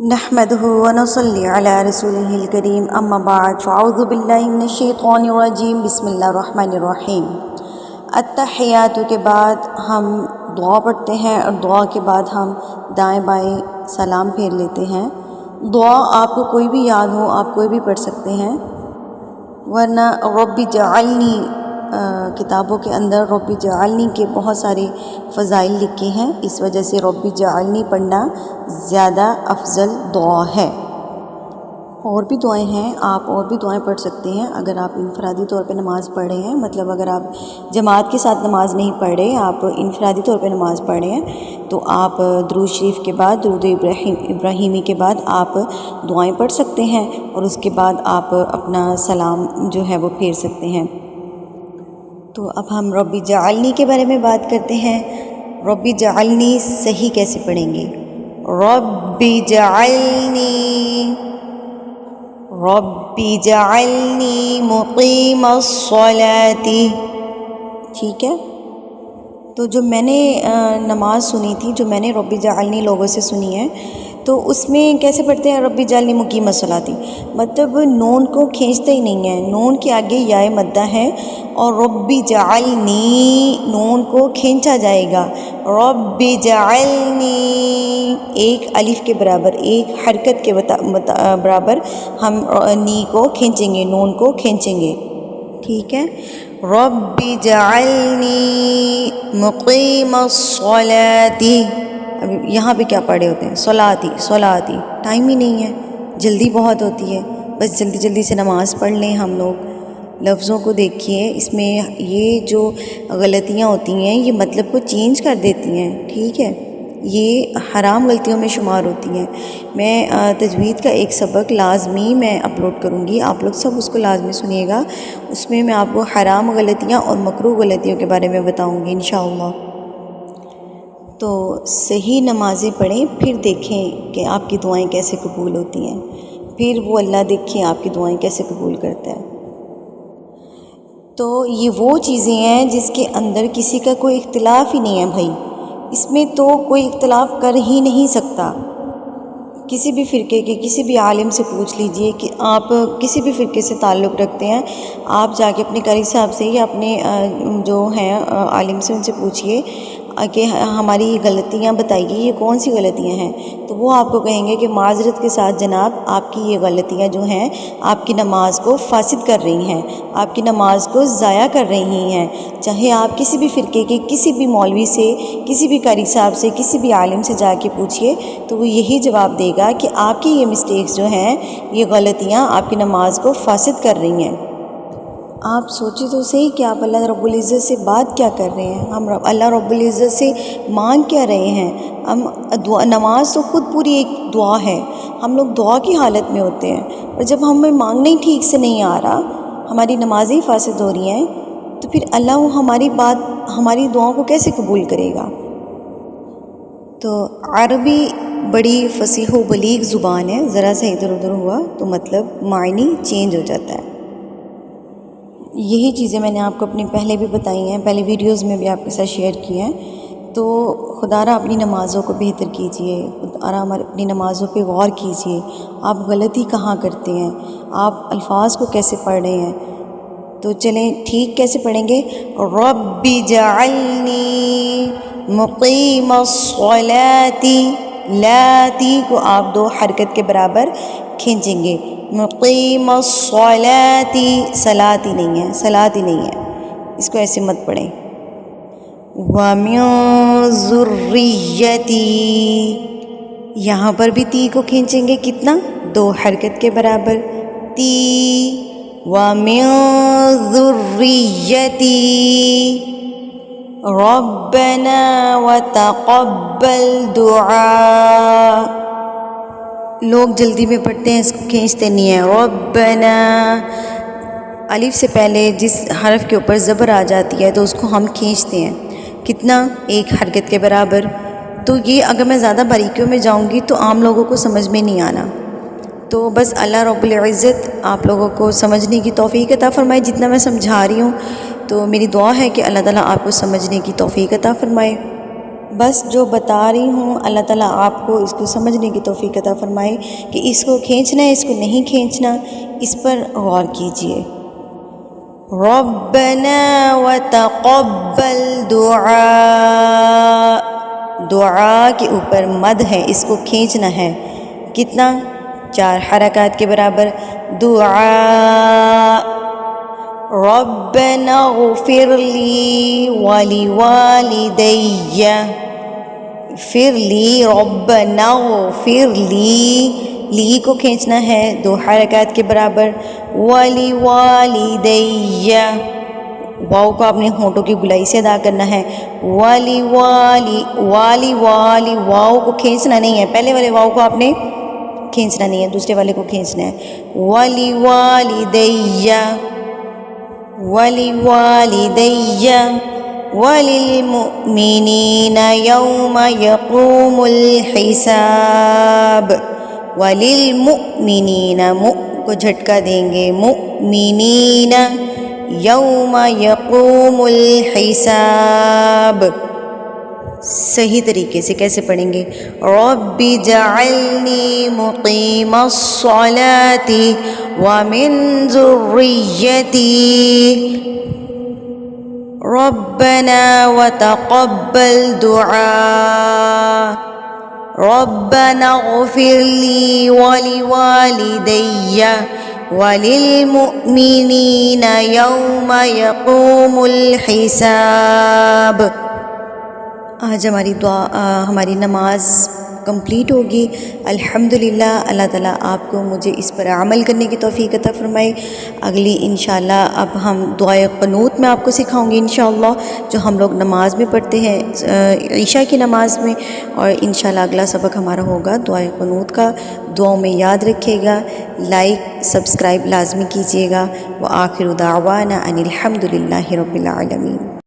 نحمده ونصلي على رسوله الكريم اما بعد فاعوذ باللہ من الشیطان الرجیم بسم اللہ الرحمن الرحیم۔ التحیات کے بعد ہم دعا پڑھتے ہیں اور دعا کے بعد ہم دائیں بائیں سلام پھیر لیتے ہیں۔ دعا آپ کو کوئی بھی یاد ہو آپ کوئی بھی پڑھ سکتے ہیں، ورنہ رب جعلنی کتابوں کے اندر رب جعلنی کے بہت سارے فضائل لکھے ہیں، اس وجہ سے رب جعلنی پڑھنا زیادہ افضل دعا ہے۔ اور بھی دعائیں ہیں، آپ اور بھی دعائیں پڑھ سکتے ہیں اگر آپ انفرادی طور پہ نماز پڑھ رہے ہیں، مطلب اگر آپ جماعت کے ساتھ نماز نہیں پڑھ رہے، آپ انفرادی طور پہ نماز پڑھ رہے ہیں تو آپ درود شریف کے بعد درود ابراہیمی کے بعد آپ دعائیں پڑھ سکتے ہیں اور اس کے بعد آپ اپنا سلام جو ہے وہ پھیر سکتے ہیں۔ تو اب ہم رب جعلنی کے بارے میں بات کرتے ہیں۔ رب جعلنی صحیح کیسے پڑھیں گے؟ رب جعلنی، رب جعلنی مقیم الصلاۃ، ٹھیک ہے؟ تو جو میں نے نماز سنی تھی، جو میں نے رب جعلنی لوگوں سے سنی ہے، تو اس میں کیسے پڑھتے ہیں؟ رب جعلنی مقیم الصلاۃ، مطلب نون کو کھینچتے ہی نہیں ہے، نون کے آگے یائے مدہ ہے اور رب جعلنی نون کو کھینچا جائے گا۔ رب جعلنی ایک الف کے برابر، ایک حرکت کے برابر ہم نی کو کھینچیں گے، نون کو کھینچیں گے، ٹھیک ہے؟ رب جعلنی مقیم الصلاۃ، اب یہاں پہ کیا پڑھے ہوتے ہیں؟ صلاتی، صلاتی، ٹائم ہی نہیں ہے، جلدی بہت ہوتی ہے، بس جلدی جلدی سے نماز پڑھ لیں ہم لوگ۔ لفظوں کو دیکھیے، اس میں یہ جو غلطیاں ہوتی ہیں یہ مطلب کو چینج کر دیتی ہیں، ٹھیک ہے؟ یہ حرام غلطیوں میں شمار ہوتی ہیں۔ میں تجوید کا ایک سبق لازمی میں اپلوڈ کروں گی، آپ لوگ سب اس کو لازمی سنیے گا، اس میں میں آپ کو حرام غلطیاں اور مکروہ غلطیوں کے بارے میں بتاؤں گی انشاءاللہ۔ تو صحیح نمازیں پڑھیں، پھر دیکھیں کہ آپ کی دعائیں کیسے قبول ہوتی ہیں، پھر وہ اللہ دیکھیں آپ کی دعائیں کیسے قبول کرتا ہے۔ تو یہ وہ چیزیں ہیں جس کے اندر کسی کا کوئی اختلاف ہی نہیں ہے بھائی، اس میں تو کوئی اختلاف کر ہی نہیں سکتا۔ کسی بھی فرقے کے کسی بھی عالم سے پوچھ لیجئے کہ آپ کسی بھی فرقے سے تعلق رکھتے ہیں، آپ جا کے اپنے قاری صاحب سے یا اپنے جو ہیں عالم سے ان سے پوچھئے کہ ہماری یہ غلطیاں بتائیے، یہ کون سی غلطیاں ہیں، تو وہ آپ کو کہیں گے کہ معذرت کے ساتھ جناب آپ کی یہ غلطیاں جو ہیں آپ کی نماز کو فاسد کر رہی ہیں، آپ کی نماز کو ضائع کر رہی ہیں۔ چاہے آپ کسی بھی فرقے کے کسی بھی مولوی سے، کسی بھی قاری صاحب سے، کسی بھی عالم سے جا کے پوچھئے تو وہ یہی جواب دے گا کہ آپ کی یہ مسٹیکس جو ہیں، یہ غلطیاں آپ کی نماز کو فاسد کر رہی ہیں۔ آپ سوچیں تو صحیح کہ آپ اللہ رب العزت سے بات کیا کر رہے ہیں، ہم اللہ رب العزت سے مانگ کیا رہے ہیں؟ ہم نماز تو خود پوری ایک دعا ہے، ہم لوگ دعا کی حالت میں ہوتے ہیں، اور جب ہمیں مانگنا ہی ٹھیک سے نہیں آ رہا، ہماری نمازیں ہی فاسد ہو رہی ہیں، تو پھر اللہ وہ ہماری بات، ہماری دعاؤں کو کیسے قبول کرے گا؟ تو عربی بڑی فصیح و بلیغ زبان ہے، ذرا سا ادھر ادھر ہوا تو مطلب معنی چینج ہو جاتا ہے۔ یہی چیزیں میں نے آپ کو اپنی پہلے بھی بتائی ہیں، پہلے ویڈیوز میں بھی آپ کے ساتھ شیئر کی ہیں۔ تو خدا را اپنی نمازوں کو بہتر کیجئے، خدا را اپنی نمازوں پہ غور کیجئے، آپ غلطی کہاں کرتے ہیں، آپ الفاظ کو کیسے پڑھ رہے ہیں۔ تو چلیں ٹھیک کیسے پڑھیں گے؟ رب جعلنی مقیم الصلاۃ، لاتی کو آپ دو حرکت کے برابر کھینچیں گے، مقیم الصلاۃ، صلاۃ ہی نہیں ہے، صلاۃ ہی نہیں ہے، اس کو ایسے مت پڑھیں۔ وَمِن ذُرِّيَّتِي، یہاں پر بھی تی کو کھینچیں گے، کتنا؟ دو حرکت کے برابر، تی، وَمِن ذُرِّيَّتِي رَبَّنَا وَتَقَبَّلْ دُعَاء، لوگ جلدی میں پڑھتے ہیں، اس کو کھینچتے نہیں ہیں۔ ربنا، الف سے پہلے جس حرف کے اوپر زبر آ جاتی ہے تو اس کو ہم کھینچتے ہیں، کتنا؟ ایک حرکت کے برابر۔ تو یہ اگر میں زیادہ باریکیوں میں جاؤں گی تو عام لوگوں کو سمجھ میں نہیں آنا، تو بس اللہ رب العزت آپ لوگوں کو سمجھنے کی توفیق عطا فرمائے جتنا میں سمجھا رہی ہوں۔ تو میری دعا ہے کہ اللہ تعالیٰ آپ کو سمجھنے کی توفیق عطا فرمائے۔ بس جو بتا رہی ہوں اللہ تعالیٰ آپ کو اس کو سمجھنے کی توفیق عطا فرمائے کہ اس کو کھینچنا ہے، اس کو نہیں کھینچنا، اس پر غور کیجئے۔ ربنا وتقبل دعاء، دعا کے اوپر مد ہے، اس کو کھینچنا ہے، کتنا؟ 4 حرکات کے برابر۔ دعاء ربنا اغفر لی ولوالدی، فر لی، ربنا اغفر لی، لی کو کھینچنا ہے 2 حرکات کے برابر۔ ولیوالدی، واو کو آپ نے ہونٹوں کی گلائی سے ادا کرنا ہے۔ والی واو کو کھینچنا نہیں ہے، پہلے والے واو کو آپ نے کھینچنا نہیں ہے، دوسرے والے کو کھینچنا ہے۔ ولیوالدی وللمؤمنین یوم یقوم الحساب، وللمؤمنین، مؤ کو جھٹکا دیں گے، مؤمنین، یوم یقوم الحساب۔ صحیح طریقے سے کیسے پڑھیں گے؟ رب اجعلنی مقیم الصلاۃ ومن ذریتی ربنا وتقبل دعاء ربنا اغفر لی ولوالدی وللمؤمنین یوم یقوم الحساب۔ آج ہماری نماز کمپلیٹ ہوگی الحمدللہ۔ اللہ تعالیٰ آپ کو مجھے اس پر عمل کرنے کی توفیق عطا فرمائے۔ اگلی انشاءاللہ اب ہم دعائے قنوت میں آپ کو سکھاؤں گی انشاءاللہ، جو ہم لوگ نماز میں پڑھتے ہیں عشاء کی نماز میں، اور انشاءاللہ اگلا سبق ہمارا ہوگا دعائے قنوت کا۔ دعاؤں میں یاد رکھیے گا، لائک سبسکرائب لازمی کیجیے گا۔ وآخر دعوانا ان الحمدللہ رب العالمین۔